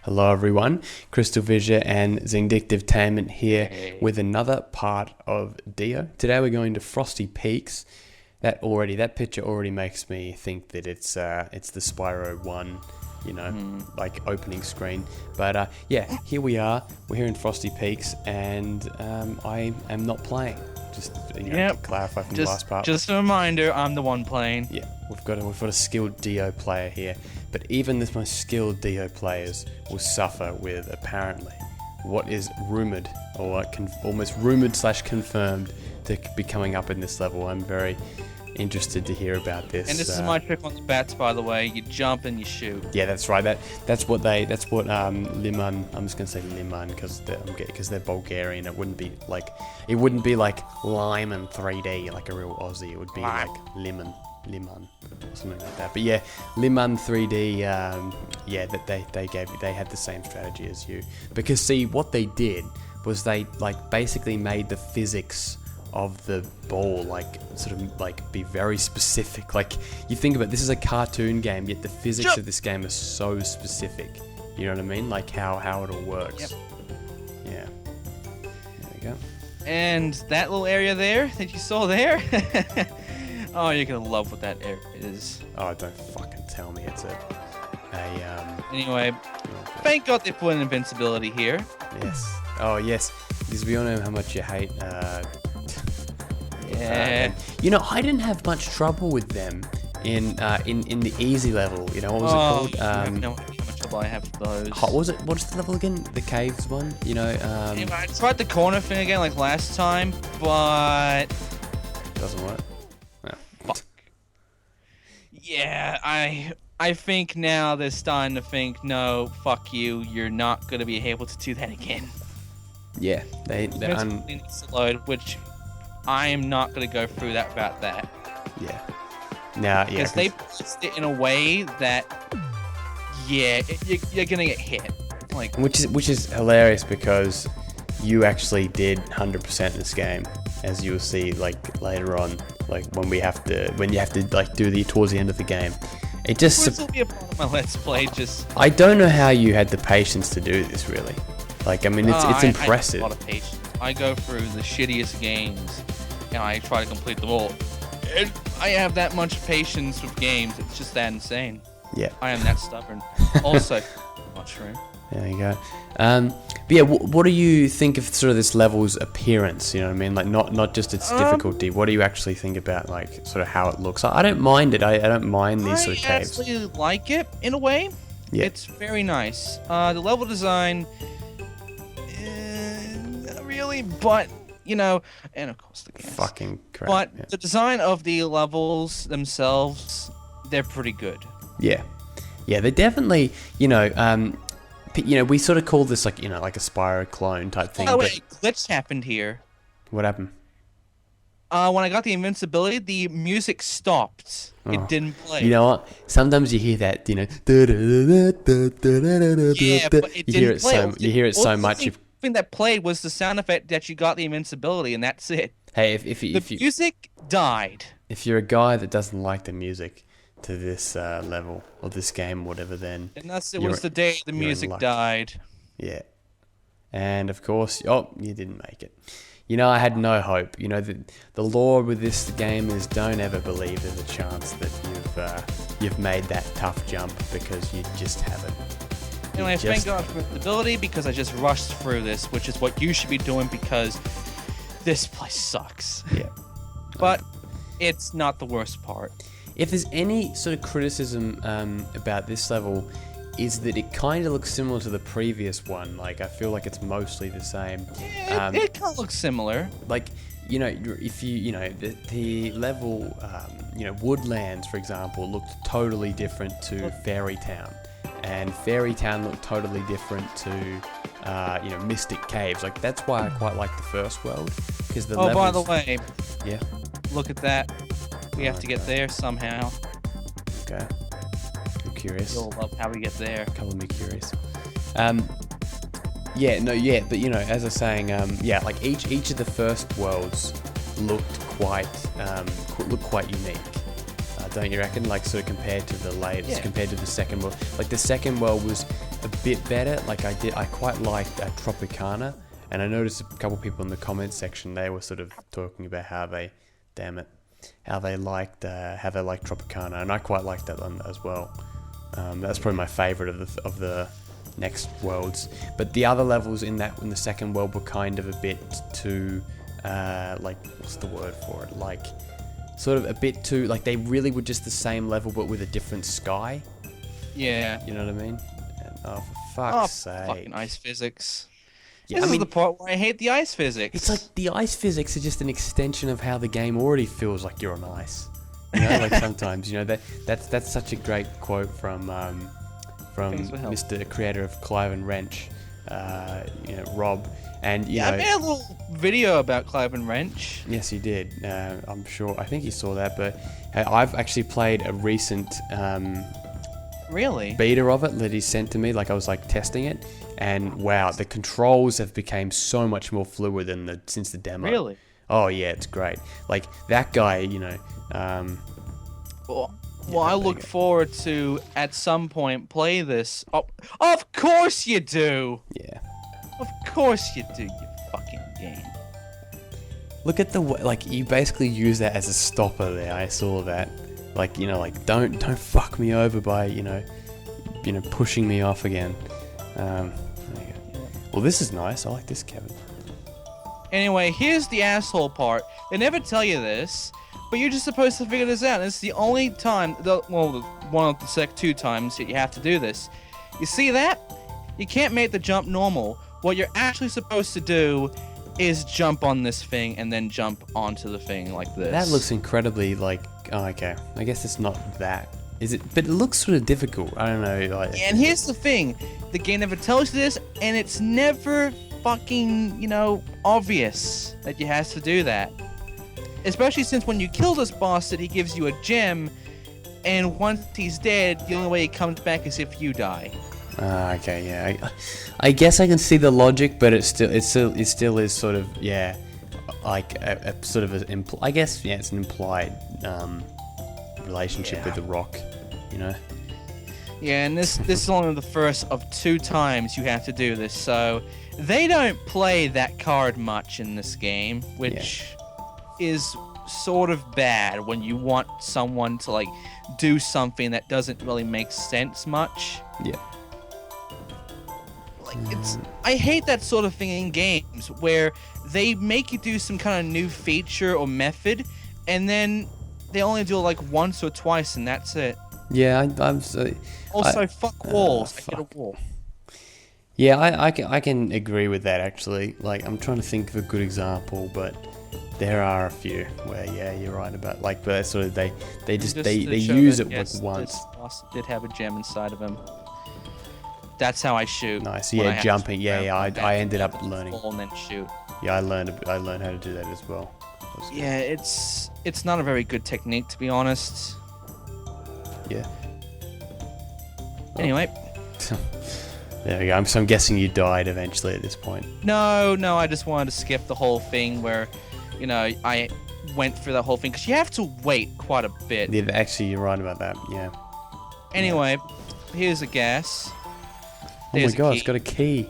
Hello everyone, CrystalFissure and Xindictivetainment here with another part of Deo. Today we're going to Frosty Peaks. That picture already makes me think that it's the Spyro 1, like opening screen. But yeah, here we are. We're here in Frosty Peaks, and I am not playing. Just to clarify from the last part. Just a reminder, I'm the one playing. Yeah, we've got a skilled Deo player here, but even the most skilled Deo players will suffer with apparently what is rumored or almost rumored / confirmed to be coming up in this level. I'm very interested to hear about this. And this is my trick on the bats, by the way. You jump and you shoot. Yeah, that's right. That's what Liman. I'm just gonna say Liman because they're Bulgarian. It wouldn't be like Lyman 3D, like a real Aussie. It would be like Liman, or something like that. But yeah, Liman 3D. They had the same strategy as you, because see what they did was they basically made the physics of the ball be very specific. Like, you think about it, this is a cartoon game, yet the physics of this game are so specific. You know what I mean? Like how it all works. Yep. Yeah. There we go. And that little area there that you saw there, oh, you're gonna love what that area is. Oh, don't fucking tell me it's Anyway, thank God they put an invincibility here. Yes. Oh yes, because we all know how much you hate. Yeah. I didn't have much trouble with them in the easy level. What was it called? I have no idea how much trouble I have with those. What's the level again? The caves one? Anyway, I tried the corner thing again like last time, but doesn't work. No. Fuck. Yeah, I think now they're starting to think, no, fuck you, you're not gonna be able to do that again. Yeah, they needs to load, which I am not going to go through about that. Yeah. Now, yeah. Because they placed it in a way that, you're going to get hit. Which is hilarious, because you actually did 100% this game, as you will see later on, when you have to do towards the end of the game. It just. This will be a part of my Let's Play. I don't know how you had the patience to do this, really. It's impressive. I have a lot of patience. I go through the shittiest games, and I try to complete them all. And I have that much patience with games. It's just that insane. Yeah. I am that stubborn. Also, mushroom. There you go. But yeah, what do you think of sort of this level's appearance? You know what I mean? Like, not just its difficulty. What do you actually think about sort of how it looks? I don't mind it. I don't mind these sort of caves. I actually like it in a way. Yeah. It's very nice. The level design, not really, but and of course the games. Fucking crap. But the design of the levels themselves, they're pretty good. Yeah. Yeah, they're definitely, we sort of call this like a Spyro clone type thing. Oh wait, glitch happened here. What happened? When I got the invincibility, the music stopped. It didn't play. You know what? Sometimes you hear that, Yeah, but it didn't play. You hear it so much. The thing that played was the sound effect that you got the invincibility, and that's it. Hey, if the music died. If you're a guy that doesn't like the music to this level or this game, whatever, then it was the day the music died. Yeah, and of course, you didn't make it. I had no hope. The law with this game is don't ever believe there's a chance that you've made that tough jump, because you just haven't. Anyway, thank God for the ability, because I just rushed through this, which is what you should be doing, because this place sucks. Yeah. But it's not the worst part. If there's any sort of criticism about this level, is that it kind of looks similar to the previous one. I feel like it's mostly the same. Yeah, it kind of looks similar. If the level, Woodlands, for example, looked totally different to Fairy Town. And Fairy Town looked totally different to, Mystic Caves. That's why I quite like the first world, because the levels... by the way, yeah, look at that. We have to get there somehow. Okay, I'm curious. You'll love how we get there. Color me curious. But as I was saying, each of the first worlds looked quite unique. Don't you reckon? Sort of compared to the latest, compared to the second world. The second world was a bit better. Like I quite liked Tropicana, and I noticed a couple people in the comments section, they were sort of talking about how they liked Tropicana, and I quite liked that one as well. That's probably my favorite of the next worlds. But the other levels in the second world were kind of a bit too like, what's the word for it? Like, sort of a bit too, like, they really were just the same level but with a different sky. Yeah. You know what I mean? And, oh, for fuck's sake. Fucking ice physics. Yeah, This is the part where I hate the ice physics. It's like the ice physics are just an extension of how the game already feels like you're on ice. You know, like sometimes, you know, that's such a great quote from Mr. Creator of Clive and Wrench, you know, Rob. And you know, I made a little video about Clive and Wrench. Yes, you did. I'm sure. I think you saw that, but I've actually played a recent Really? beta of it that he sent to me. Like, I was like testing it, and wow, the controls have become so much more fluid than since the demo. Really? Oh yeah, it's great. Like that guy, you know. Well, I look forward to at some point play this. Oh, of course you do. Yeah. Of course you do, you fucking game. Look at the way, like, you basically use that as a stopper there. I saw that. Like, you know, like, don't fuck me over by, you know, pushing me off again. There you go. Well, this is nice. I like this, Kevin. Anyway, here's the asshole part. They never tell you this, but you're just supposed to figure this out. This is the only time, one of the two times that you have to do this. You see that? You can't make the jump normal. What you're actually supposed to do is jump on this thing and then jump onto the thing like this. That looks incredibly, like, oh, okay. I guess it's not that. Is it? But it looks sort of difficult. I don't know. Like, and here's the thing. The game never tells you this, and it's never fucking, you know, obvious that you have to do that. Especially since when you kill this boss, that he gives you a gem, and once he's dead, the only way he comes back is if you die. Okay, yeah. I guess I can see the logic, but it still is sort of, yeah, like a sort of I guess, yeah, it's an implied relationship with the rock, you know. Yeah, and this is only the first of 2 times you have to do this, so they don't play that card much in this game, which is sort of bad when you want someone to, like, do something that doesn't really make sense much. Yeah. Like, I hate that sort of thing in games where they make you do some kind of new feature or method, and then they only do it like once or twice, and that's it. Yeah, I'm so. Also, fuck walls. I get a wall. Yeah, I can agree with that actually. Like, I'm trying to think of a good example, but there are a few where, yeah, you're right about, like, but sort of they use it like once. This boss did have a gem inside of him. That's how I shoot. Nice, yeah, jumping, yeah. I ended up learning. And then shoot. Yeah, I learned how to do that as well. Yeah, it's not a very good technique, to be honest. Yeah. Anyway. There we go. So I'm guessing you died eventually at this point. No, I just wanted to skip the whole thing where, you know, I went through the whole thing, because you have to wait quite a bit. Yeah, actually, you're right about that, yeah. Anyway, here's a gas. Oh my god, it's got a key.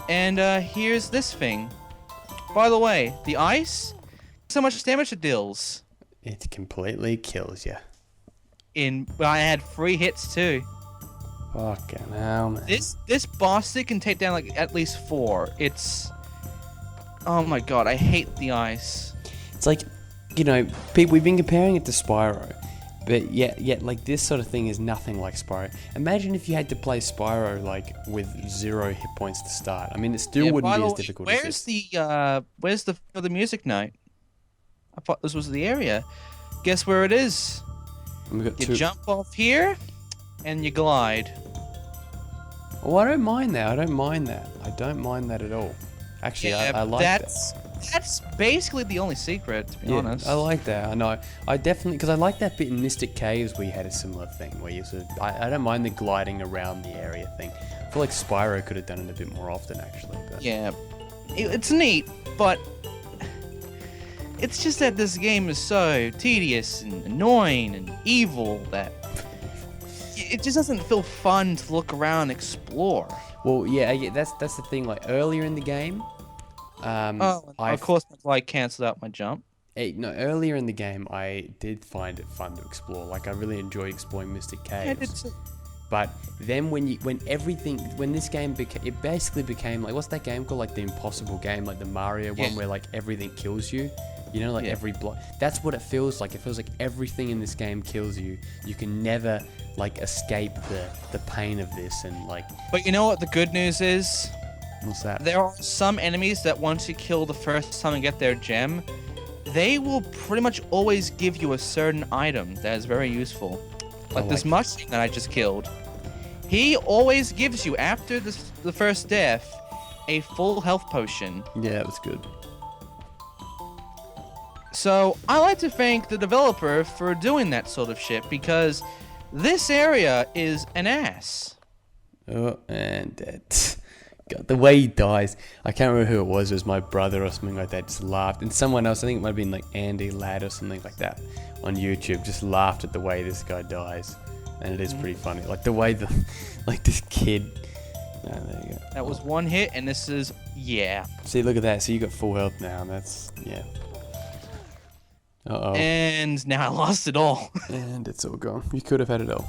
And here's this thing. By the way, the ice, so much damage it deals. It completely kills you. I had 3 hits too. Fucking hell, man. This boss can take down like at least 4. It's, oh my god, I hate the ice. It's like, you know, we've been comparing it to Spyro. But yet, like, this sort of thing is nothing like Spyro. Imagine if you had to play Spyro, like, with 0 hit points to start. I mean, it still wouldn't be as difficult as this. Where's the music note? I thought this was the area. Guess where it is? We got you jump off here, and you glide. Oh, I don't mind that. I don't mind that at all. Actually, yeah, I like that. That's basically the only secret, to be honest. I like that. I know. I definitely, because I like that bit in Mystic Caves where you had a similar thing, where you sort of, I don't mind the gliding around the area thing. I feel like Spyro could have done it a bit more often, actually. But. Yeah, it's neat, but it's just that this game is so tedious and annoying and evil that it just doesn't feel fun to look around and explore. Well, yeah, that's the thing. Like earlier in the game, Of course, I canceled out my jump. no, earlier in the game, I did find it fun to explore. Like I really enjoy exploring Mystic Caves. I did too. But then when this game it basically became like, what's that game called? Like the impossible game, like the Mario one where like everything kills you. You know, like every block. That's what it feels like. It feels like everything in this game kills you. You can never like escape the pain of this and like. But you know what the good news is? What's that? There are some enemies that once you kill the first time and get their gem, they will pretty much always give you a certain item that is very useful. Like this mushroom that I just killed. He always gives you, after the first death, a full health potion. Yeah, it was good. So, I like to thank the developer for doing that sort of shit, because this area is an ass. Oh, and God, the way he dies, I can't remember who it was my brother or something like that, just laughed. And someone else, I think it might have been like Andy Ladd or something like that, on YouTube, just laughed at the way this guy dies. And it is pretty funny. Like the way this kid... Oh, there you go. That was one hit, and this is... Yeah. See, look at that. So you got full health now, and that's... Yeah. Uh-oh. And now I lost it all. And it's all gone. You could have had it all.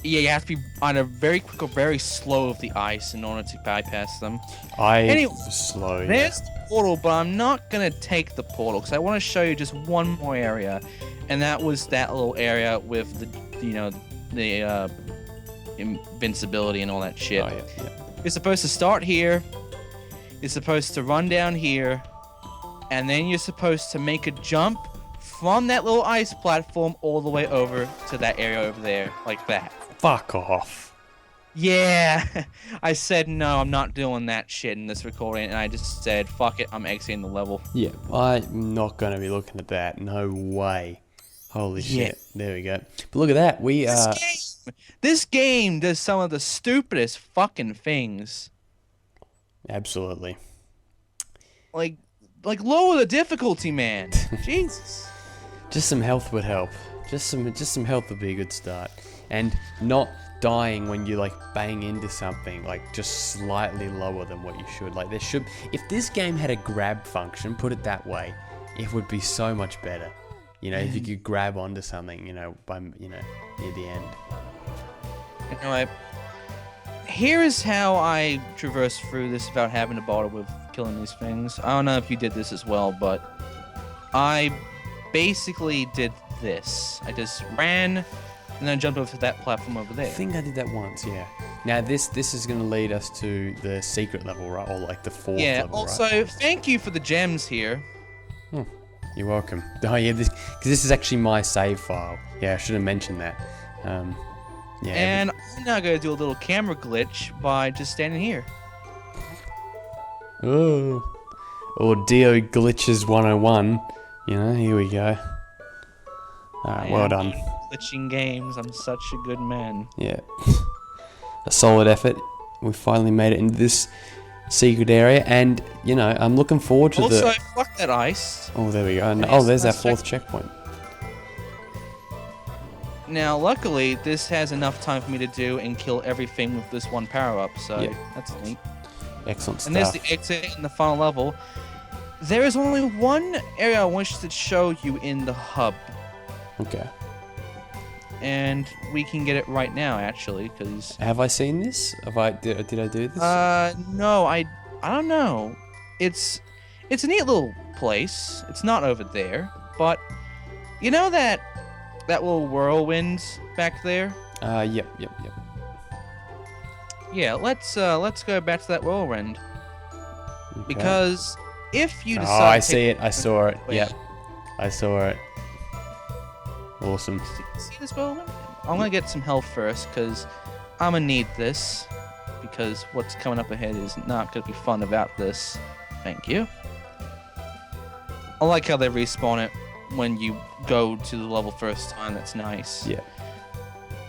Yeah, you have to be either very quick or very slow of the ice in order to bypass them. Anyway, slow, there's the portal, but I'm not going to take the portal, because I want to show you just one more area. And that was that little area with the invincibility and all that shit. Oh, yeah. You're supposed to start here. You're supposed to run down here. And then you're supposed to make a jump from that little ice platform all the way over to that area over there. Like that. Fuck off. Yeah. I said, no, I'm not doing that shit in this recording. And I just said, fuck it, I'm exiting the level. Yeah, I'm not going to be looking at that. No way. Holy shit. There we go. But look at that. This game does some of the stupidest fucking things. Absolutely. Like lower the difficulty, man. Jesus. Just some health would help. Just some health would be a good start. And not dying when you like bang into something, like just slightly lower than what you should. Like there should, if this game had a grab function, put it that way, it would be so much better. You know, if you could grab onto something, near the end. Anyway, here is how I traverse through this without having to bother with killing these things. I don't know if you did this as well, but I basically did this. I just ran and then jumped over to that platform over there. I think I did that once, yeah. Now this is going to lead us to the secret level, right? Or like the fourth level, right? Also, thank you for the gems here. You're welcome. Oh yeah, because this is actually my save file. Yeah, I should have mentioned that. Yeah. And I'm now going to do a little camera glitch by just standing here. Oh. Or Deo glitches 101. Here we go. Alright, well done. Glitching games, I'm such a good man. Yeah. A solid effort. We finally made it into this secret area, and I'm looking forward to also, fuck that ice. Oh, there we go. And, there's our fourth checkpoint. Now, luckily, this has enough time for me to do and kill everything with this one power-up, so that's neat. Excellent stuff. And there's the exit in the final level. There is only one area I wish to show you in the hub. Okay. And we can get it right now, actually, because... Have I seen this? Did I do this? No, I don't know. It's a neat little place. It's not over there, but you know that little whirlwind back there? Yep. Yeah, let's go back to that whirlwind. Okay. Because if you decide... Oh, I see it. I saw it. Yep. I saw it. Awesome. See this whirlwind? I'm gonna get some health first, because I'm gonna need this. Because what's coming up ahead is not gonna be fun about this. Thank you. I like how they respawn it when you go to the level first time. That's nice. Yeah.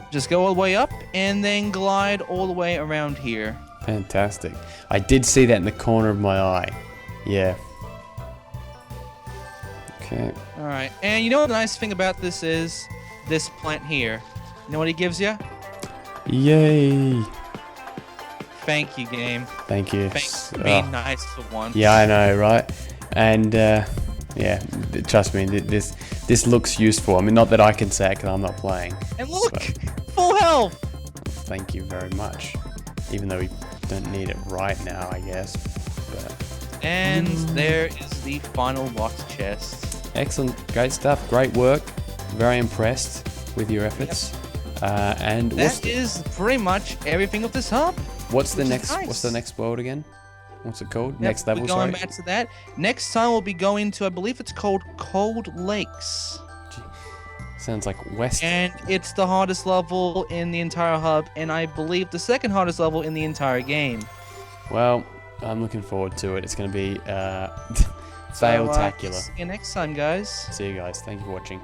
Just go all the way up and then glide all the way around here. Fantastic. I did see that in the corner of my eye. Yeah. Okay. Alright, and you know what the nice thing about this is? This plant here. know what he gives you? Yay! Thank you, game. Thank you. Thanks for being nice for once. Yeah, I know, right? And yeah, trust me, this looks useful. I mean, not that I can say it because I'm not playing. And look, So, full health. thank you very much. Even though we don't need it right now, I guess. But And there is the final box chest. excellent, great stuff, great work. Very impressed with your efforts. And That is pretty much everything of this hub. what's the which is next? nice. What's the next world again? What's it called? Yep, Next level, we're going sorry. back to that. Next time we'll be going to, I believe it's called Cold Lakes. Sounds like West. And it's the hardest level in the entire hub, and I believe the second hardest level in the entire game. Well, I'm looking forward to it. It's going to be So, fail-tacular. see you next time, guys. See you guys. Thank you for watching.